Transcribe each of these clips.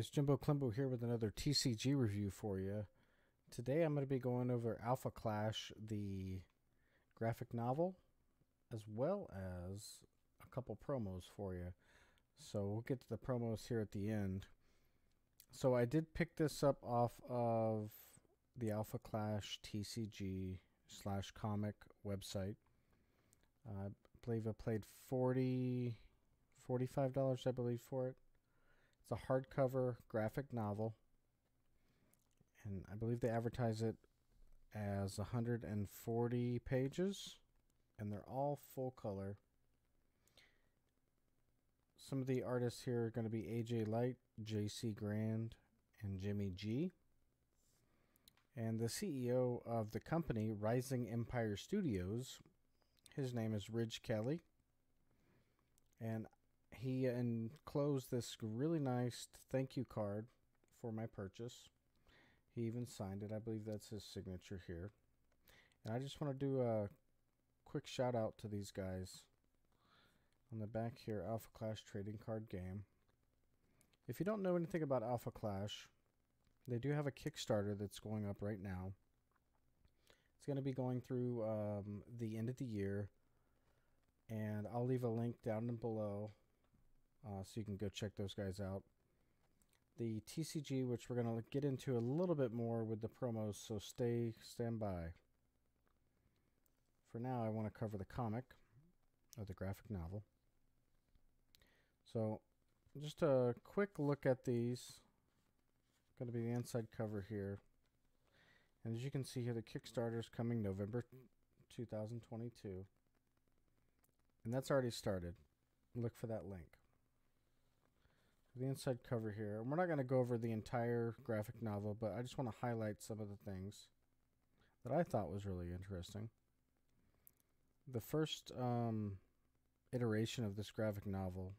guys, Jimbo Klimbo here with another TCG review for you. Today I'm going to be going over Alpha Clash, the graphic novel, as well as a couple promos for you. So we'll get to the promos here at the end. So I did pick this up off of the alphaclashtcg /comic website. I believe I paid $45, I believe, for it. It's a hardcover graphic novel, and I believe they advertise it as 140 pages, and they're all full color. Some of the artists here are going to be AJ Light, JC Grand, and Jimmy G. And the CEO of the company, Rising Empire Studios, his name is Ridge Kelly. And he enclosed this really nice thank you card for my purchase. He even signed it. I believe that's his signature here. And I just want to do a quick shout out to these guys. On the back here, Alpha Clash trading card game. If you don't know anything about Alpha Clash, they do have a Kickstarter that's going up right now. It's going to be going through the end of the year. And I'll leave a link down below so you can go check those guys out. The TCG, which we're going to get into a little bit more with the promos, so stand by. For now, I want to cover the comic, or the graphic novel. So, just a quick look at these. Going to be the inside cover here. And as you can see here, the Kickstarter is coming November 2022. And that's already started. Look for that link. The inside cover here. And we're not going to go over the entire graphic novel, but I just want to highlight some of the things that I thought was really interesting. The first iteration of this graphic novel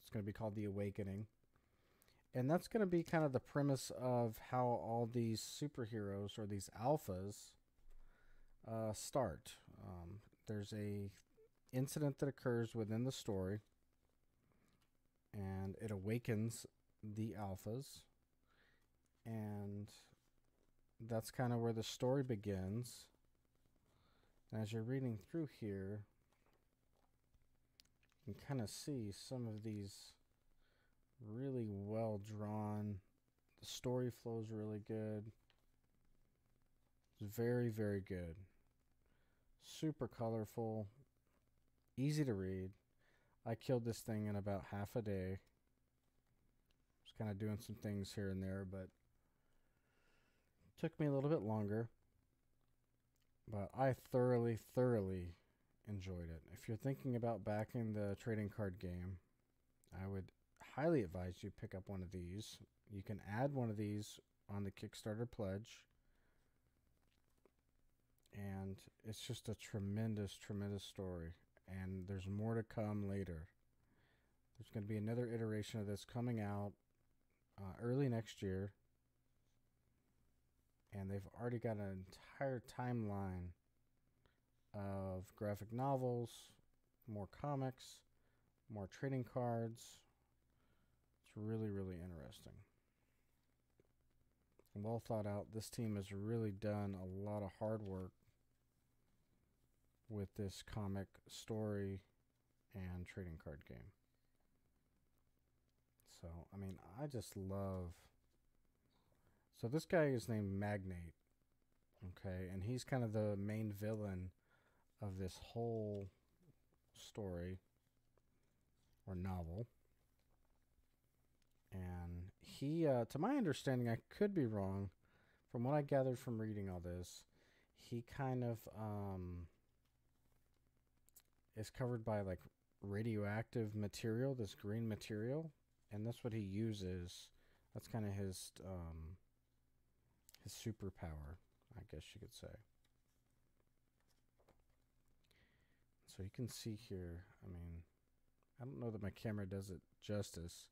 is going to be called The Awakening. And that's going to be kind of the premise of how all these superheroes, or these alphas, start. There's a incident that occurs within the story, and it awakens the alphas, and that's kind of where the story begins. And as you're reading through here, you can kind of see some of these really well drawn. The story flows really good. It's very, very good. Super colorful. Easy to read. I killed this thing in about half a day. Just kind of doing some things here and there, but it took me a little bit longer. But I thoroughly enjoyed it. If you're thinking about backing the trading card game, I would highly advise you pick up one of these. You can add one of these on the Kickstarter pledge. And it's just a tremendous story. And there's more to come later. There's going to be another iteration of this coming out early next year. And they've already got an entire timeline of graphic novels, more comics, more trading cards. It's really interesting. And well thought out. This team has really done a lot of hard work with this comic story and trading card game. So, I mean, I just love... So this guy is named Magnate, okay? And he's kind of the main villain of this whole story, or novel. And he, to my understanding, I could be wrong, from what I gathered from reading all this, he kind of is covered by like radioactive material, this green material, and that's what he uses. That's kind of his superpower, I guess you could say. So you can see here, I mean, I don't know that my camera does it justice,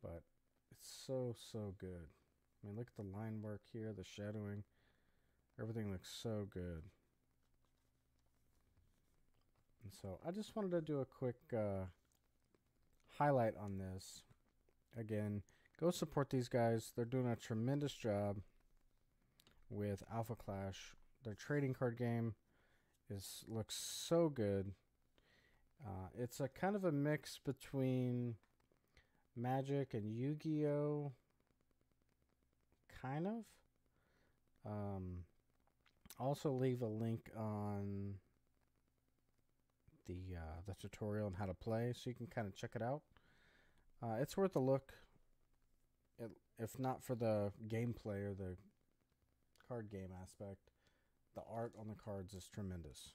but it's so good. I mean, look at the line work here, the shadowing. Everything looks so good. And so I just wanted to do a quick highlight on this. Again, go support these guys. They're doing a tremendous job with alphaclash. Their trading card game looks so good. It's a kind of a mix between Magic and Yu-Gi-Oh, kind of. Also leave a link on the tutorial on how to play, so you can kind of check it out. It's worth a look. If not for the gameplay or the card game aspect, the art on the cards is tremendous.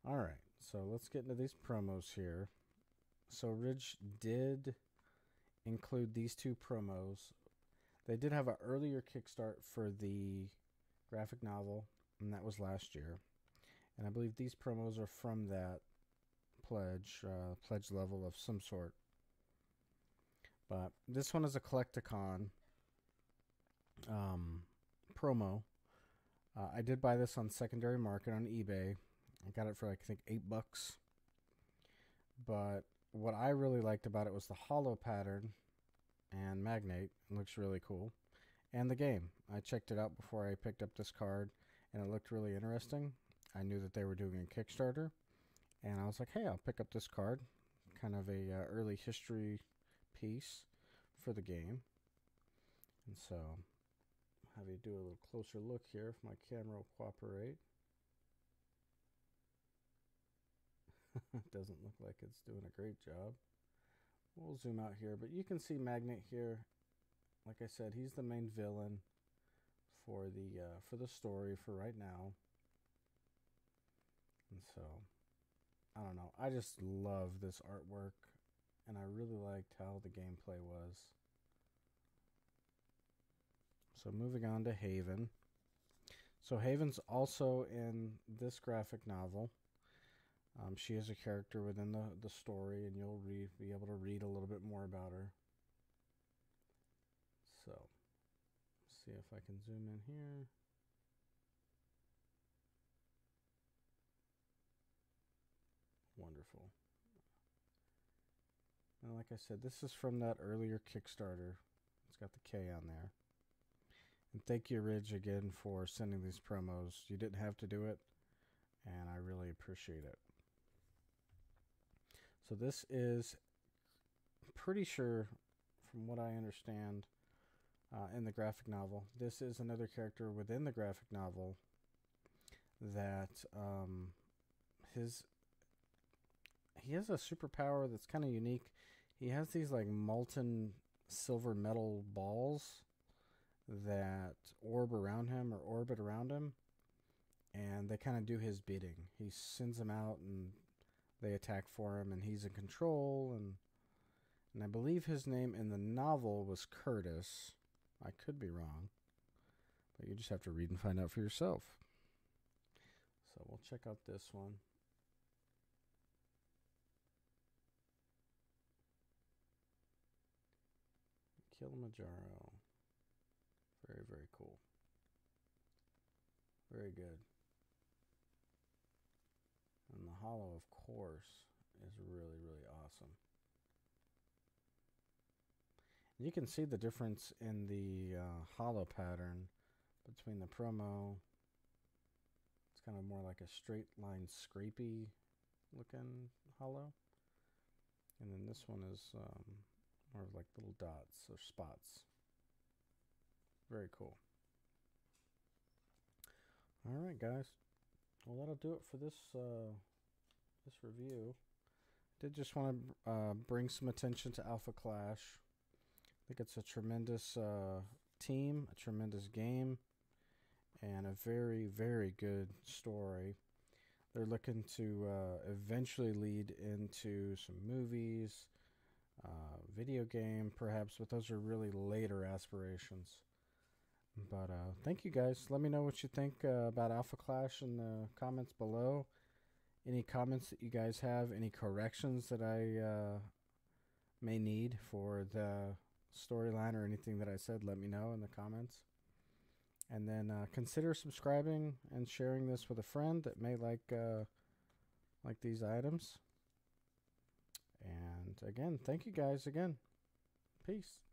All right, so let's get into these promos here. So Ridge did include these two promos. They did have an earlier Kickstart for the graphic novel, and that was last year. And I believe these promos are from that pledge level of some sort. But this one is a Collecticon promo. I did buy this on secondary market on eBay. I got it for like, I think $8. But what I really liked about it was the hollow pattern and magnate. It looks really cool. And the game. I checked it out before I picked up this card, and it looked really interesting. I knew that they were doing a Kickstarter, and I was like, hey, I'll pick up this card. Kind of a early history piece for the game. And so I'll have you do a little closer look here if my camera will cooperate. It doesn't look like it's doing a great job. We'll zoom out here, but you can see Magnet here. Like I said, he's the main villain for the story for right now. And so, I don't know. I just love this artwork, and I really liked how the gameplay was. So moving on to Haven. So Haven's also in this graphic novel. She is a character within the story, and you'll be able to read a little bit more about her. So, let's see if I can zoom in here. Wonderful. And like I said, this is from that earlier Kickstarter. It's got the K on there. And thank you, Ridge, again for sending these promos. You didn't have to do it, and I really appreciate it. So this is, pretty sure, from what I understand, in the graphic novel, this is another character within the graphic novel that he has a superpower that's kind of unique. He has these like molten silver metal balls that orbit around him, and they kind of do his bidding. He sends them out, and they attack for him, and he's in control. And I believe his name in the novel was Curtis. I could be wrong, but you just have to read and find out for yourself. So we'll check out this one. Kilimanjaro. Very, very cool. Very good. And the hollow, of course, is really, really awesome. You can see the difference in the hollow pattern between the promo. It's kind of more like a straight line, scrapey looking hollow. And then this one is more of like little dots or spots. Very cool. All right, guys. Well, that'll do it for this this review. Did just want to bring some attention to alphaclash. I think it's a tremendous team, a tremendous game, and a very, very good story. They're looking to eventually lead into some movies, video game perhaps, but those are really later aspirations. But thank you guys. Let me know what you think about alphaclash in the comments below. Any comments that you guys have, any corrections that I may need for the storyline or anything that I said, let me know in the comments. And then consider subscribing and sharing this with a friend that may like these items. And again, thank you guys again. Peace.